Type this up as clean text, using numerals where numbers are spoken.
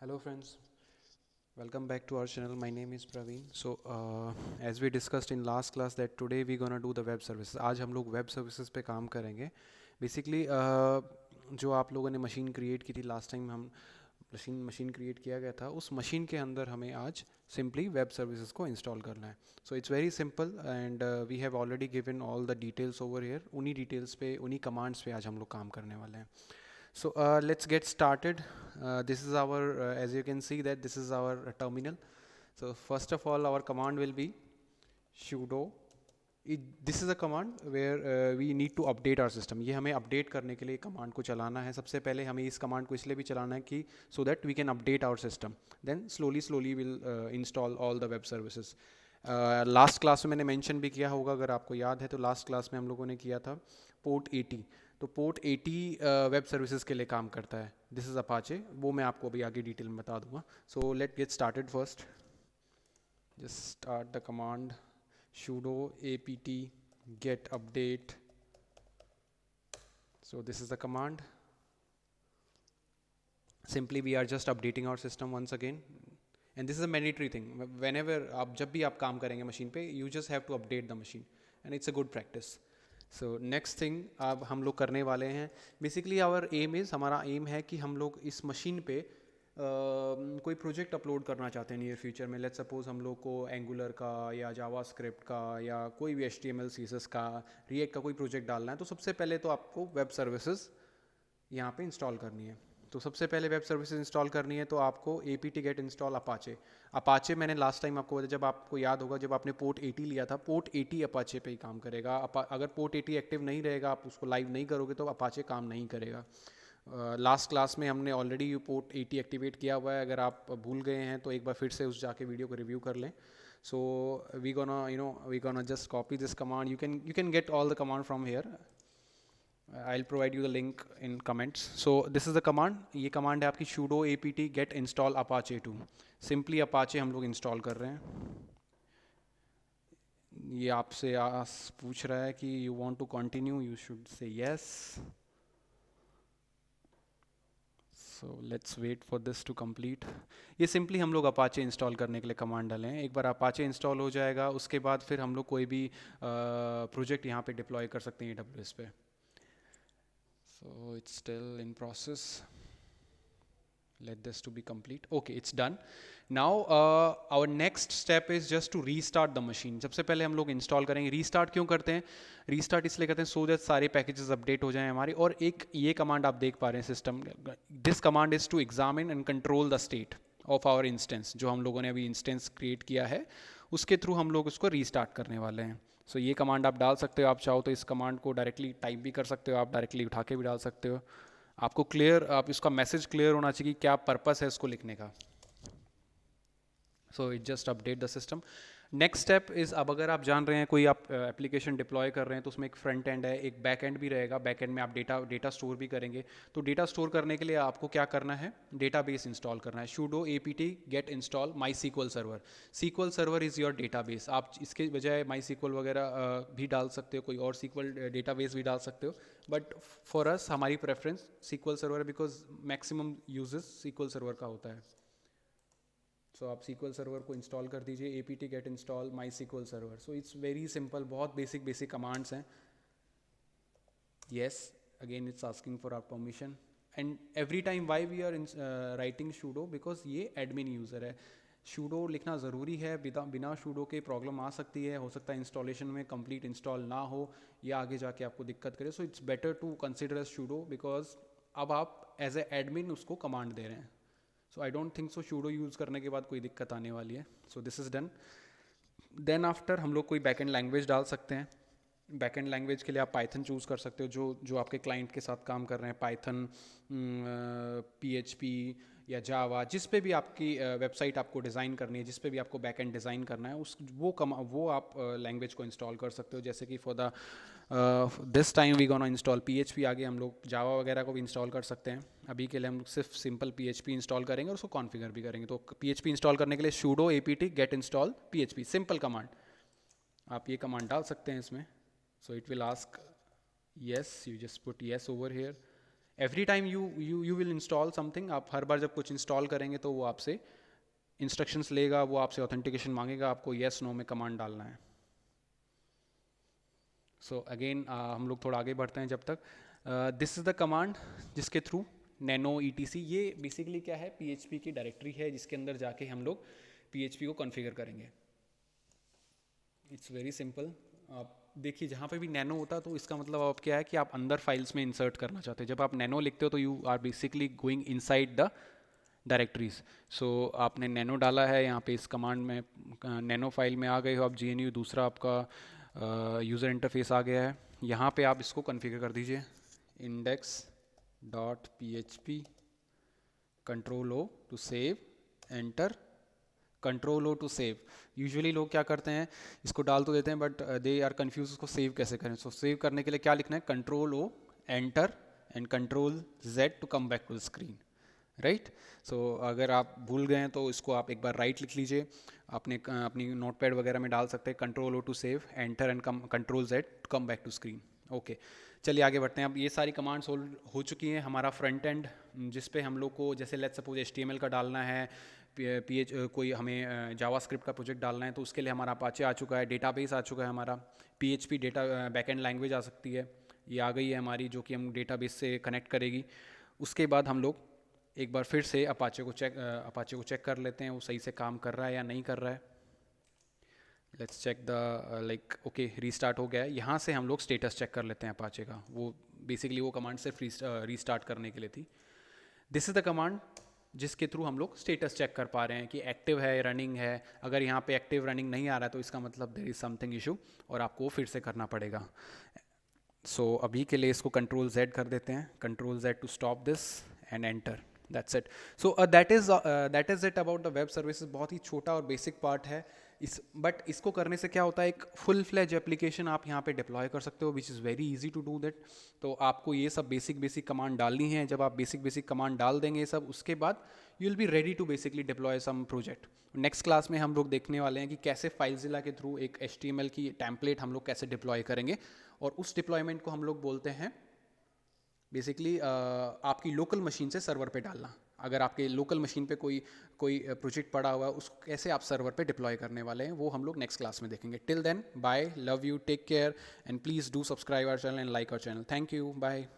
Hello friends, welcome back to our channel. My name is Praveen. So as we discussed in last class that today we gonna do the web services. आज हम लोग web services पे काम करेंगे. Basically जो आप लोगों ने मशीन क्रिएट की थी लास्ट टाइम हम मशीन क्रिएट किया गया था उस मशीन के अंदर हमें आज सिंपली वेब सर्विसेज को इंस्टॉल करना है. So it's very simple and we have already given all the details over here. उन्हीं डिटेल्स पे उन्हीं कमांड्स पे आज हम लोग काम करने वाले हैं. So let's get started. This is our, as you can see that this is our terminal. So first of all, our command will be sudo. This is a command where we need to update our system. ये हमें update करने के लिए command को चलाना है. सबसे पहले हमें इस command को इसलिए भी चलाना है कि so that we can update our system. Then slowly we'll install all the web services. Last class में मैंने मेंशन भी किया होगा अगर आपको याद है तो लास्ट क्लास में हम लोगों ने किया था पोर्ट 80. तो पोर्ट 80 वेब सर्विसेज के लिए काम करता है. This is Apache. वो मैं आपको अभी आगे डिटेल में बता दूंगा. So let get started. First just start the command sudo apt get update. So this is the command. Simply we are just updating our system once again. And this is a mandatory thing. Whenever आप जब भी आप काम करेंगे machine पे you just have to update the machine and it's a good practice. So next thing अब हम लोग करने वाले हैं. Basically our aim is, हमारा aim है कि हम लोग इस मशीन पे कोई प्रोजेक्ट अपलोड करना चाहते हैं नियर फ्यूचर में. लेट्स सपोज हम लोग को एंगुलर का या जावास्क्रिप्ट का या कोई भी HTML CSS का रिएक्ट का कोई प्रोजेक्ट डालना है. तो सबसे पहले तो आपको वेब सर्विसेज यहाँ पे इंस्टॉल करनी है. तो सबसे पहले वेब सर्विसेज इंस्टॉल करनी है तो आपको apt get install Apache. Apache मैंने लास्ट टाइम आपको बताया, जब आपको याद होगा जब आपने पोर्ट 80 लिया था, पोर्ट 80 अपाचे पे ही काम करेगा. अगर पोर्ट 80 एक्टिव नहीं रहेगा, आप उसको लाइव नहीं करोगे तो अपाचे काम नहीं करेगा. लास्ट क्लास में हमने ऑलरेडी पोर्ट 80 एक्टिवेट किया हुआ है. अगर आप भूल गए हैं तो एक बार फिर से उस जाके वीडियो को रिव्यू कर लें. So we gonna just copy this command. You can get all the command from here. I'll provide you the link in comments. So this is the command. ये command है आपकी sudo apt get install apache 2. Simply apache हम लोग install कर रहे हैं. ये आपसे पूछ रहा है कि you want to continue, you should say yes. So let's wait for this to complete. ये simply हम लोग apache install करने के लिए command डालें हैं. एक बार apache install हो जाएगा उसके बाद फिर हम लोग कोई भी project यहाँ पे deploy कर सकते हैं AWS पे. So it's still in process. Let this to be complete. Okay, it's done. Now our next step is just to restart the machine. सबसे पहले हम लोग इंस्टॉल करेंगे. रीस्टार्ट क्यों करते हैं? रीस्टार्ट इसलिए करते हैं सो दैट सारे पैकेजेस अपडेट हो जाएं हमारे. और एक ये कमांड आप देख पा रहे हैं system. This command is to examine and control the state of our instance. जो हम लोगों ने अभी इंस्टेंस क्रिएट किया है उसके थ्रू हम लोग उसको रीस्टार्ट करने वाले हैं. सो ये कमांड आप डाल सकते हो. आप चाहो तो इस कमांड को डायरेक्टली टाइप भी कर सकते हो, आप डायरेक्टली उठा के भी डाल सकते हो. आपको क्लियर, आप इसका मैसेज क्लियर होना चाहिए कि क्या पर्पस है इसको लिखने का. So it just update the system. Next step is, अब अगर आप जान रहे हैं कोई आप एप्लीकेशन डिप्लॉय कर रहे हैं तो उसमें एक फ्रंट एंड है, एक बैक एंड भी रहेगा. बैक एंड में आप डेटा स्टोर भी करेंगे. तो डेटा स्टोर करने के लिए आपको क्या करना है? डेटाबेस इंस्टॉल करना है. sudo apt get install mysql server. SQL server is your database. आप इसके बजाय MySQL वगैरह भी डाल सकते हो, कोई और SQL डेटाबेस भी डाल सकते हो. बट फॉर अस हमारी प्रेफरेंस SQL server है because maximum uses SQL server का होता है. सो आप SQL सर्वर को इंस्टॉल कर दीजिए. apt get install MySQL server. So it's very simple. बहुत बेसिक कमांड्स हैं. Yes, again it's asking for our permission. And every time why we are writing sudo, because ये एडमिन यूज़र है. sudo लिखना ज़रूरी है. बिना sudo के problem आ सकती है. हो सकता है इंस्टॉलेशन में कंप्लीट इंस्टॉल ना हो या आगे जाके आपको दिक्कत करे. So it's better to consider sudo because अब आप एज ए एडमिन उसको कमांड दे रहे हैं. So I don't think so sudo use करने के बाद कोई दिक्कत आने वाली है. So this is done. Then after हम लोग कोई बैकएंड लैंग्वेज डाल सकते हैं. बैकएंड लैंग्वेज के लिए आप पाइथन चूज़ कर सकते हो. जो आपके क्लाइंट के साथ काम कर रहे हैं, पाइथन, PHP या जावा, जिस पे भी आपकी वेबसाइट आपको डिज़ाइन करनी है, जिस पे भी आपको बैकएंड डिज़ाइन करना है, वो आप लैंग्वेज को इंस्टॉल कर सकते हो. जैसे कि for the this time we gonna install PHP. आगे हम लोग जावा वगैरह को भी इंस्टॉल कर सकते हैं. अभी के लिए हम लोग सिर्फ सिंपल PHP इंस्टॉल करेंगे और उसको कॉन्फ़िगर भी करेंगे. तो PHP इंस्टॉल करने के लिए sudo apt get install PHP, simple command. आप ये कमांड डाल सकते हैं इसमें. So it will ask yes, you just put yes over here. Every time you will install something, आप हर बार जब कुछ इंस्टॉल करेंगे तो वो आपसे इंस्ट्रक्शंस लेगा, वो आपसे ऑथेंटिकेशन मांगेगा, आपको येस नो में कमांड डालना है. सो अगेन हम लोग थोड़ा आगे बढ़ते हैं. जब तक दिस इज़ द कमांड जिसके थ्रू नैनो ETC, ये बेसिकली क्या है, PHP की डायरेक्टरी है जिसके अंदर जाके हम लोग PHP को कॉन्फ़िगर करेंगे. It's very simple. आप देखिए जहाँ पे भी नैनो होता है तो इसका मतलब आप क्या है कि आप अंदर फाइल्स में इंसर्ट करना चाहते हैं. जब आप नैनो लिखते हो तो you are basically going inside the directories. So आपने नैनो डाला है यहाँ पे इस कमांड में, नैनो फाइल में आ गए हो आप. GNU दूसरा आपका यूज़र इंटरफेस आ गया है. यहाँ पे आप इसको कॉन्फ़िगर कर दीजिए, index.php, control O to save, enter, control O to save. Usually लोग क्या करते हैं, इसको डाल तो देते हैं बट दे आर कन्फ्यूज उसको सेव कैसे करें. सो सेव करने के लिए क्या लिखना है, control O, enter and control Z to come back to the screen. Right. So अगर आप भूल गए हैं तो इसको आप एक बार राइट लिख लीजिए, आपने अपनी नोटपैड वगैरह में डाल सकते हैं, control O to save, enter and control Z to come back to screen. Okay, चलिए आगे बढ़ते हैं. अब ये सारी कमांड्स हो चुकी हैं. हमारा फ्रंट एंड जिस पे हम लोग को जैसे लेट्स सपोज HTML का डालना है, कोई हमें जावास्क्रिप्ट का प्रोजेक्ट डालना है तो उसके लिए हमारा अपाचे आ चुका है, डेटाबेस आ चुका है हमारा, PHP डेटा बैकएंड लैंग्वेज आ सकती है, ये आ गई है हमारी, जो कि हम डेटाबेस से कनेक्ट करेगी. उसके बाद हम लोग एक बार फिर से अपाचे को चेक कर लेते हैं वो सही से काम कर रहा है या नहीं कर रहा है. Let's check the like okay, restart हो गया है. यहाँ से हम लोग स्टेटस चेक कर लेते हैं अपाचे का. वो बेसिकली वो कमांड सिर्फ रीस्टार्ट करने के लिए थी. दिस इज़ द कमांड जिसके थ्रू हम लोग स्टेटस चेक कर पा रहे हैं कि एक्टिव है, रनिंग है. अगर यहाँ पे एक्टिव रनिंग नहीं आ रहा है तो इसका मतलब देयर इज़ समथिंग इशू और आपको फिर से करना पड़ेगा. सो अभी के लिए इसको कंट्रोल Z कर देते हैं, control Z to stop this and enter. That's it. So that is it about the web services. बहुत ही छोटा और बेसिक पार्ट है बट इसको करने से क्या होता है, एक फुल फ्लेज एप्लीकेशन आप यहाँ पे डिप्लॉय कर सकते हो, which is very easy to do that. तो आपको ये सब बेसिक कमांड डालनी है. जब आप बेसिक कमांड डाल देंगे सब, उसके बाद you will be ready to basically deploy some project. Next class में हम लोग देखने वाले हैं कि कैसे फाइलज़िला के थ्रू एक HTML की टेम्पलेट हम लोग कैसे डिप्लॉय करेंगे, और उस डिप्लॉयमेंट को हम लोग बोलते हैं बेसिकली आपकी लोकल मशीन से सर्वर पे डालना. अगर आपके लोकल मशीन पे कोई प्रोजेक्ट पड़ा हुआ है, उसको कैसे आप सर्वर पे डिप्लॉय करने वाले हैं, वो हम लोग नेक्स्ट क्लास में देखेंगे. Till then bye, love you, take care and please do subscribe our channel and like our channel. Thank you, bye.